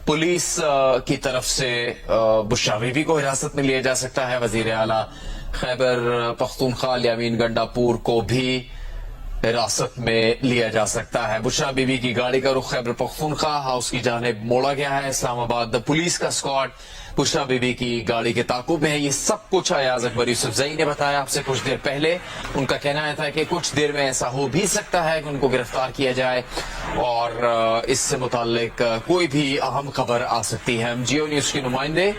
Police की तरफ से बुशरा बीबी को हिरासत में लिया जा सकता है। वजीर आला खैबर पख्तूनख्वा अल-यमीन गंडापुर को भी हिरासत में लिया जा सकता है। बुशरा बीबी की गाड़ी का रुख खैबर पख्तूनख्वा हाउस की जानिब मोड़ा गया है। इस्लामाबाद पुलिस का स्क्वाड बुशरा बीबी की गाड़ी के ताकुब में है। ये सब कुछ अयाज अकबर यूसुफजई ने बताया आपसे कुछ देर पहले। उनका कहना था कि कुछ देर में ऐसा हो भी सकता है कि उनको गिरफ्तार किया जाए और इससे मुताल्लिक कोई भी अहम खबर आ सकती है। हम जियो न्यूज के नुमाइंदे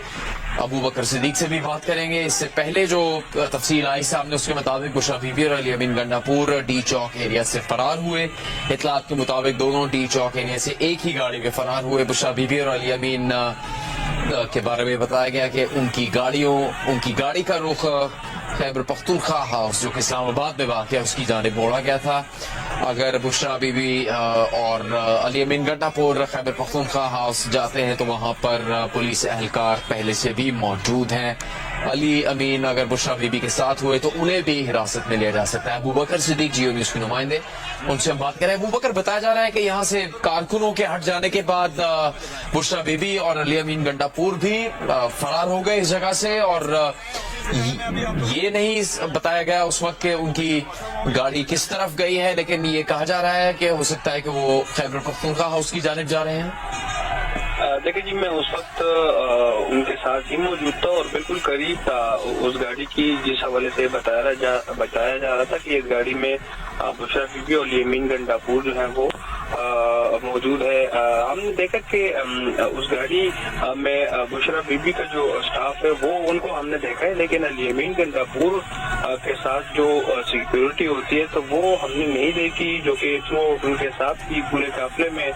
अबू बकर सिद्दीक से भी बात करेंगे। इससे पहले जो तफसील आई सामने उसके मुताबिक बुशरा बीबी और अल-यमीन गंडापुर डी चौक एरिया से फरार हुए। इतलात के मुताबिक दोनों डी चौक एरिया से एक ही गाड़ी में फरार हुए। बुशरा बीबी और अल-यमीन के बारे में बताया गया कि उनकी गाड़ी का रुख खैबर पख्तूनख्वा हाउस जो कि इस्लामाबाद में वाक़ है उसकी जानिब मोड़ा गया था। अगर बुशरा बीबी और अल-यमीन गंडापुर खैबर पख्तूनख्वा हाउस जाते हैं तो वहां पर पुलिस एहलकार पहले से भी मौजूद हैं। अली अमीन अगर बुशरा बीबी के साथ हुए तो उन्हें भी हिरासत में लिया जा सकता है। अबू बकर सिद्दीक जियो न्यूज के नुमाइंदे, उनसे हम बात कर रहे हैं। अबू बकर, बताया जा रहा है कि यहाँ से कारकुनों के हट जाने के बाद बुशरा बीबी और अली अमीन गंडापुर भी फरार हो गए इस जगह से, और ये नहीं बताया गया उस वक्त कि उनकी गाड़ी किस तरफ गई है, लेकिन ये कहा जा रहा है कि हो सकता है कि वो खैबर पख्तूनख्वा हाउस की जानिब जा रहे हैं। देखिए जी, मैं उस वक्त उनके साथ ही मौजूद था और बिल्कुल करीब था उस गाड़ी की जिस हवाले से बताया जा रहा था कि इस गाड़ी में बुशरा बीबी और अल-यमीन गंडापुर जो है वो मौजूद है। हमने देखा कि उस गाड़ी में बुशरा बीबी का जो स्टाफ है वो उनको हमने देखा है, लेकिन अल-यमीन गंडापुर के साथ जो सिक्योरिटी होती है तो वो हमने नहीं देखी, जो कि वो उनके साथ थी पूरे काफिले में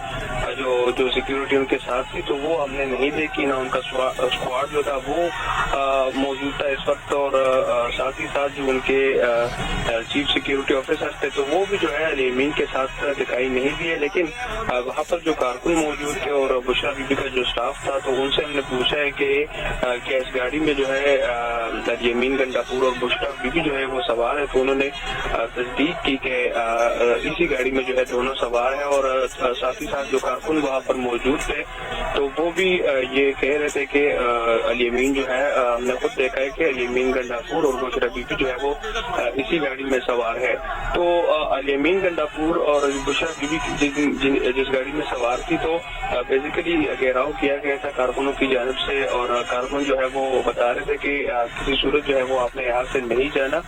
जो सिक्योरिटी उनके साथ थी तो वो हमने नहीं देखी। ना उनका स्क्वाड जो था वो मौजूद था इस वक्त, और साथ ही साथ जो उनके चीफ सिक्योरिटी ऑफिसर थे तो वो भी जो है अल-यमीन के साथ दिखाई नहीं दिए। लेकिन वहाँ पर जो कारकुन मौजूद थे और बुशरा बीबी का जो स्टाफ था तो उनसे हमने पूछा है कि क्या इस गाड़ी में जो है अल-यमीन गंडापुर और बुशरा बीबी जो है वो सवार है, तो उन्होंने तस्दीक की कि इसी गाड़ी में जो है दोनों सवार है। और साथ ही साथ जो कारकुन वहाँ पर मौजूद थे तो वो भी ये कह रहे थे कि अल-यमीन जो है, हमने खुद देखा है कि अल-यमीन गंडापुर और बुशरा बीबी जो है वो इसी गाड़ी में सवार है। तो अल-यमीन गंडापुर और बुशरा बीबी जिस गाड़ी में सवार थी तो बेसिकली घेराव किया गया था कारकुनों की जानिब से, और कारकुन जो है वो बता रहे थे कि किसी सूरत जो है वो आपने यहाँ से नहीं जाना।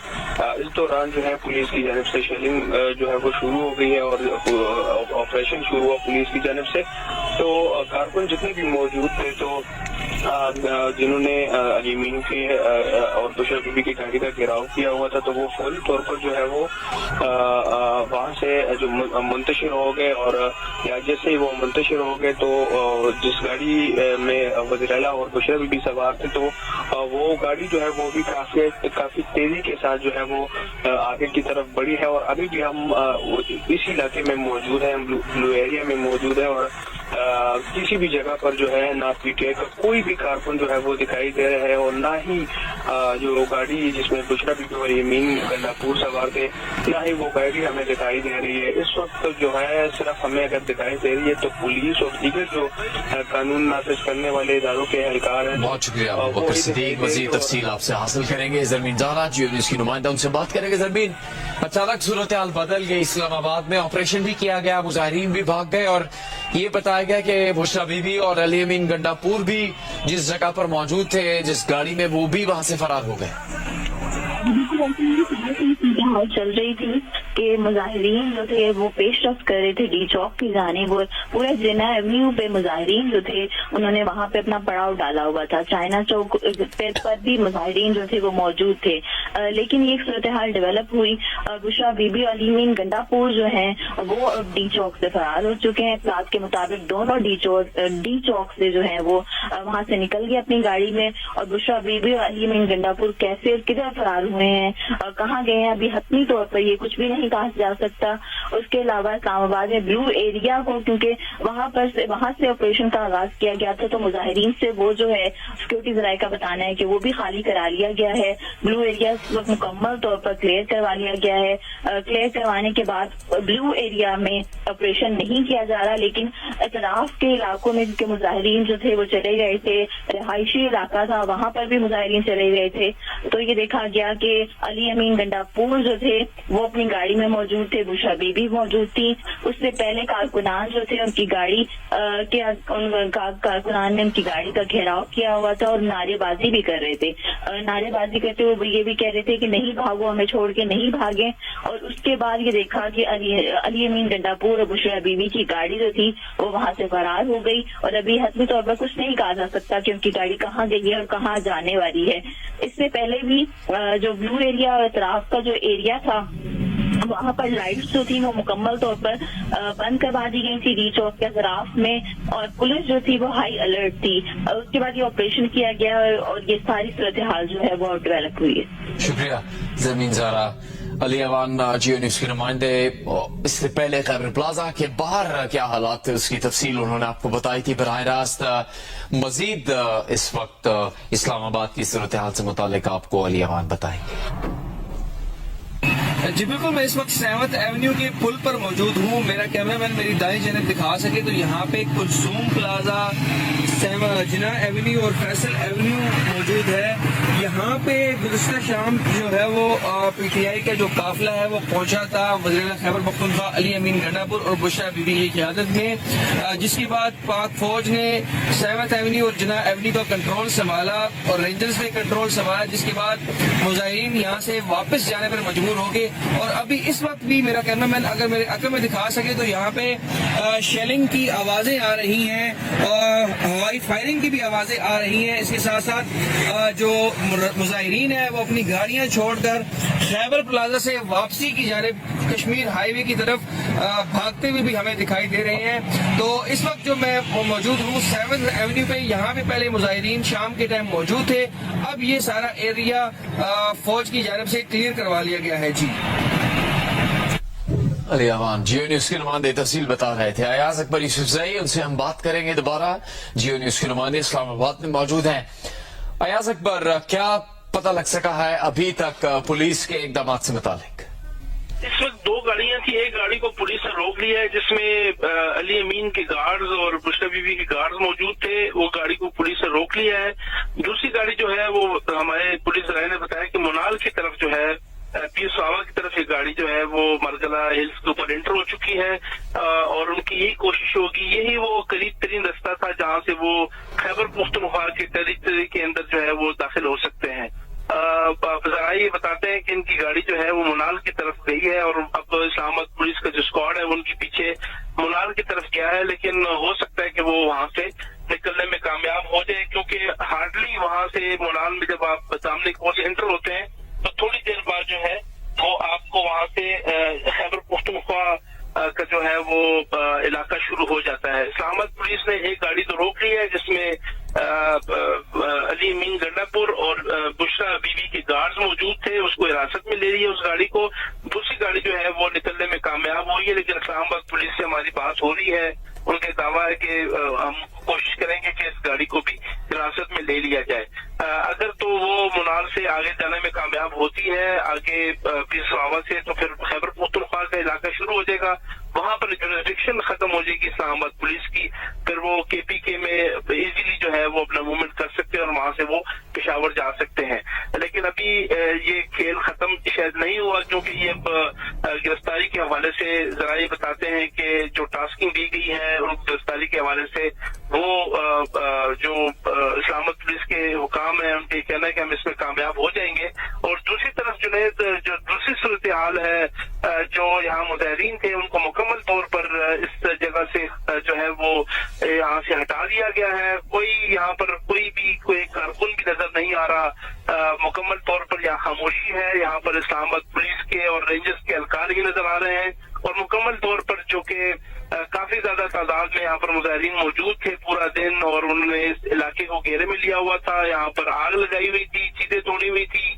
इस दौरान जो है पुलिस की जानिब से शेलिंग जो है वो शुरू हो गई है और ऑपरेशन शुरू हुआ पुलिस की जानिब से। तो कारकुन जितने भी मौजूद थे तो जिन्होंने अल-यमीन के और बुशरा बीबी की गाड़ी का घेराव किया हुआ था तो वो फौरी तौर पर जो है वो वहाँ से जो मुंतशिर हो गए, और जैसे ही वो मुंतशिर हो गए तो जिस गाड़ी में वज़ीर आला और बुशरा बीबी सवार थे तो वो गाड़ी जो है वो भी काफी तेजी के साथ जो है वो आगे की तरफ बढ़ी है। और अभी भी हम इसी इलाके में मौजूद है, हम ब्लू एरिया में मौजूद है, और किसी भी जगह पर जो है ना पीटीआई का कोई भी कारकुन जो है वो दिखाई दे रहा है, और ना ही जो गाड़ी जिसमें बुशरा बीबी और अल-यमीन गंडापुर सवार थे ना ही वो गाड़ी हमें दिखाई दे रही है। इस वक्त जो है सिर्फ हमें अगर दिखाई दे रही है तो पुलिस और दीगर जो कानून नाफिज करने वाले इदारों के एहलकार हैं। बहुत शुक्रिया अबू बकर सिद्दीक, मज़ीद तफसील आपसे हासिल करेंगे। ज़रमीन ज़ारा जियो न्यूज़ की नुमाइंदा, उनसे बात करेंगे। ज़रमीन, अचानक सूरत हाल बदल गई इस्लामाबाद में, ऑपरेशन भी किया गया, मुजाहिरीन भी भाग गए और ये बताया गया कि बुशरा बीबी और अल-यमीन गंडापुर भी जिस जगह पर मौजूद थे जिस गाड़ी में वो भी वहां से फरार हो गए। चल रही थी कि मुजाहिरीन जो थे वो पेशरफ्त कर रहे थे डी चौक की जानिब, वो पूरे जिन्ना एवेन्यू पे मुजाहिरीन जो थे उन्होंने वहाँ पे अपना पड़ाव डाला हुआ था। चाइना चौक पर भी मुजाहिरीन जो थे वो मौजूद थे, लेकिन ये सूरत हाल डेवलप हुई और बुशरा बीबी और अल-यमीन गंडापुर जो है वो डी चौक से फरार हो चुके हैं। इत्तलात के मुताबिक दोनों डी चौक से जो है वो वहाँ से निकल गए अपनी गाड़ी में, और बुशरा बीबी और अल-यमीन गंडापुर कैसे और किधर फरार हुए हैं और कहाँ गए हैं अभी हतमी तौर पर ये कुछ भी नहीं नहीं कहा जा सकता। उसके अलावा इस्लामाबाद में ब्लू एरिया को, क्योंकि वहां से ऑपरेशन का आगाज किया गया था, तो मुजाहिरीन से वो जो है सिक्योरिटी जराये का बताना है कि वो भी खाली करा लिया गया है। ब्लू एरिया इस वक्त मुकम्मल तौर पर क्लियर करवा लिया गया है। क्लियर करवाने के बाद ब्लू एरिया में ऑपरेशन नहीं किया जा रहा, लेकिन अतराफ के इलाकों में जिनके मुजाहिरीन जो थे वो चले गए थे, रिहायशी इलाका था वहां पर भी मुजाहिरीन चले गए थे। तो ये देखा गया कि अली अमीन गंडापुर जो थे वो अपनी गाड़ी में मौजूद थे, बुशरा बीबी मौजूद थी। उससे पहले कारकुनान जो थे उनकी गाड़ी कारकुनान ने उनकी गाड़ी का घेराव किया हुआ था और नारेबाजी भी कर रहे थे। नारेबाजी करते हुए ये भी कह रहे थे कि नहीं भागो, हमें छोड़ के नहीं भागे। और उसके बाद ये देखा कि अली अमीन गंडापुर और बुशरा बीबी की गाड़ी जो थी वो वहां से फरार हो गई और अभी हतमी तौर पर कुछ नहीं कहा जा सकता कि उनकी गाड़ी कहाँ गई है और कहाँ जाने वाली है। इससे पहले भी जो ब्लू एरिया और अतराफ का जो एरिया था वहां पर लाइट्स जो थी वो मुकम्मल तौर पर बंद करवा दी गई थी रीच ऑफ के अतराफ में, और पुलिस जो थी वो हाई अलर्ट थी। उसके बाद ये ऑपरेशन किया गया और ये सारी सूरत हाल जो है वो डेवलप हुई है। शुक्रिया ज़मीन ज़ारा। अली अवान जियो न्यूज के नुमाइंदे। इससे पहले खैबर प्लाजा के बाहर क्या हालात थे उसकी तफसील उन्होंने आपको बताई थी बराह रास्त। मजीद इस वक्त इस्लामाबाद की सूरत हाल से मुतालिक आपको अली अवान बताएंगे। जी बिल्कुल, मैं इस वक्त 7th एवेन्यू के पुल पर मौजूद हूँ। मेरा कैमरामैन मेरी दाएं जानिब दिखा सके तो यहाँ पे कुलसूम प्लाजा, जिना एवेन्यू और फैसल एवेन्यू मौजूद है। यहाँ पे गुज़िश्ता शाम जो है वो पीटीआई का जो काफिला है वो पहुंचा था वज़ीर खैबर पख्तूनख्वा अली अमीन गंडापुर और बुशरा बीबी की क़यादत में, जिसके बाद पाक फौज ने 7th एवेन्यू और जिना एवेन्यू का कंट्रोल संभाला और रेंजर्स ने कंट्रोल संभाला, जिसके बाद मुजाहिरीन यहाँ से वापस जाने पर मजबूर हो गए। और अभी इस वक्त भी मेरा कैमरामैन अगर मेरे अकल में दिखा सके तो यहाँ पे शेलिंग की आवाजें आ रही हैं और हवाई फायरिंग की भी आवाजें आ रही हैं। इसके साथ साथ जो मुजाहिरीन है वो अपनी गाड़ियां छोड़कर खैबर प्लाजा से वापसी की जानिब कश्मीर हाईवे की तरफ भागते हुए भी हमें दिखाई दे रहे हैं। तो इस वक्त जो मैं मौजूद हूँ 7th एवेन्यू पे, यहाँ पे पहले मुजाहिरीन शाम के टाइम मौजूद थे, अब ये सारा एरिया फौज की जानिब से क्लियर करवा लिया गया है। जी अली अवान जियो न्यूज के नुमाइंदे तफसील बता रहे थे। अयाज अकबर यूसुफजई, उनसे हम बात करेंगे दोबारा। जियो न्यूज के नुमाइंदे इस्लामाबाद में मौजूद हैं। अयाज अकबर, क्या पता लग सका है अभी तक पुलिस के इकदाम से मुतालिक? इस वक्त 2 गाड़ियां थी, एक गाड़ी को पुलिस ने रोक लिया है जिसमें अली अमीन के गार्ड्स और बुशरा बीबी के गार्ड्स मौजूद थे, वो गाड़ी को पुलिस ने रोक लिया है। दूसरी गाड़ी जो है वो हमारे पुलिस राय ने बताया कि मुनाल की तरफ जो है पीर सावा की तरफ ये गाड़ी जो है वो मरगला हिल्स के ऊपर एंटर हो चुकी है और उनकी यही कोशिश होगी, यही वो करीब तरीन रास्ता था जहां से वो खैबर पख्तूनख्वा के टेरिटरी के अंदर जो है वो दाखिल हो सकते हैं। जरा ये बताते हैं कि इनकी गाड़ी जो है वो मुनाल की तरफ गई है और अब इस्लामाबाद पुलिस का जो स्क्वाड है उनके पीछे मुनाल की तरफ गया है, लेकिन हो सकता है कि वो वहां से निकलने में कामयाब हो जाए, क्योंकि हार्डली वहां से मुनाल में जब आप सामने की ओर से एंटर होते हैं तो थोड़ी देर बाद जो है वो आपको वहां से खैबर पख्तूनख्वा का जो है वो इलाका शुरू हो जाता है। इस्लामाबाद पुलिस ने एक गाड़ी तो रोक ली है जिसमें अली अमीन गंडापुर और बुशरा बीबी के गार्ड्स मौजूद थे, उसको हिरासत में ले रही है उस गाड़ी को। दूसरी गाड़ी जो है वो निकलने में कामयाब हुई है, लेकिन इस्लामाबाद पुलिस से हमारी बात हो रही है, उनका दावा है कि हम कोशिश करेंगे कि इस गाड़ी को भी हिरासत में ले लिया जाए। अगर तो वो मुनाल से आगे जाने में कामयाब होती है आगे पीर सावा से, तो फिर खैबर पख्तूनख्वा का इलाका शुरू हो जाएगा, वहां पर जुरिस्डिक्शन खत्म हो जाएगी इस्लामाबाद पुलिस की, फिर वो केपीके में इजीली जो है वो अपना मूवमेंट कर सकते हैं और वहां से वो पेशावर जा सकते हैं। लेकिन अभी ये खेल खत्म शायद नहीं हुआ, क्योंकि ये गिरफ्तारी के हवाले से जरा ये बताते हैं कि जो टास्किंग दी गई है उन गिरफ्तारी के हवाले से वो जो इस्लामाबाद पुलिस के हुकाम है उनके कहना है कि हम इसमें कामयाब हो जाएंगे। और दूसरी तरफ जुनैद, जो दूसरी सूरत हाल है, जो यहाँ मुजाहिरीन थे उनको मुकम्मल तौर पर इस जगह से जो है वो यहाँ से हटा दिया गया है। कोई यहाँ पर कोई कारकुन भी नजर नहीं आ रहा, मुकम्मल तौर पर यहाँ खामोशी है। यहाँ पर इस्लामाबाद पुलिस के और रेंजर्स के एहलकार ही नजर आ रहे हैं और मुकम्मल तौर पर जो कि काफी ज्यादा तादाद में यहाँ पर मुजाहिरीन मौजूद थे पूरा दिन और उन्होंने इस इलाके को घेरे में लिया हुआ था। यहाँ पर आग लगाई हुई थी, चीजें तोड़ी हुई थी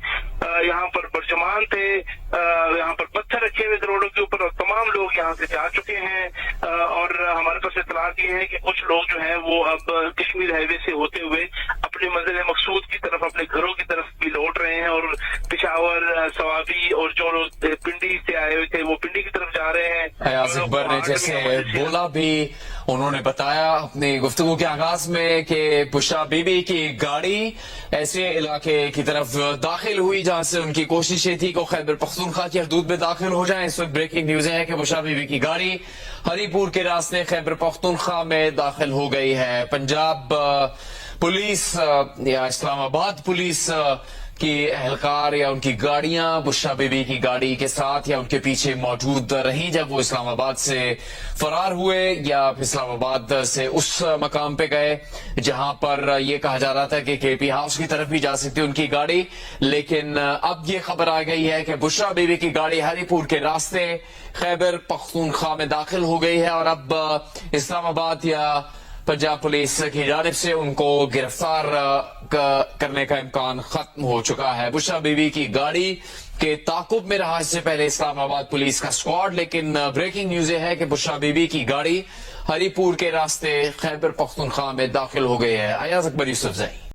یہاں پر برجمان تھے، یہاں پر پتھر رکھے ہوئے روڈوں کے اوپر، اور تمام لوگ یہاں سے جا چکے ہیں، اور ہمارے پاس اطلاعات یہ ہے کہ کچھ لوگ جو ہیں وہ اب کشمیر ہائی وے سے ہوتے ہوئے اپنے منزل مقصود کی طرف، اپنے گھروں کی طرف بھی لوٹ رہے ہیں، اور پشاور، سوابی اور جو لوگ پنڈی سے آئے ہوئے تھے وہ پنڈی کی طرف جا رہے ہیں۔ ایاز اکبر نے جیسے بولا بھی، انہوں نے بتایا اپنی گفتگو کے آغاز میں کہ بشرا بی بی کی گاڑی ایسے علاقے کی طرف داخل ہوئی جہاں سے ان کی کوششیں تھی کہ خیبر پختونخوا کی حدود میں داخل ہو جائیں۔ اس وقت بریکنگ نیوز ہے کہ بشرا بی بی کی گاڑی ہری پور کے راستے خیبر پختونخوا میں داخل ہو گئی ہے۔ پنجاب پولیس یا اسلام آباد پولیس کی اہلکار یا ان کی گاڑیاں بشرا بی بی کی گاڑی کے ساتھ یا ان کے پیچھے موجود رہیں جب وہ اسلام آباد سے فرار ہوئے، یا اسلام آباد سے اس مقام پہ گئے جہاں پر یہ کہا جا رہا تھا کہ کے پی ہاؤس کی طرف بھی جا سکتی ان کی گاڑی، لیکن اب یہ خبر آ گئی ہے کہ بشرا بی بی کی گاڑی ہری پور کے راستے خیبر پختونخوا میں داخل ہو گئی ہے، اور اب اسلام آباد یا پنجاب پولیس کی جانب سے ان کو گرفتار کرنے کا امکان ختم ہو چکا ہے۔ بشرا بی بی کی گاڑی کے تعاقب میں رہا اس سے پہلے اسلام آباد پولیس کا اسکواڈ، لیکن بریکنگ نیوز یہ ہے کہ بشرا بی بی کی گاڑی ہری پور کے راستے خیبر پختونخوا میں داخل ہو گئی ہے۔ ایاز اکبر، یوسف زئی۔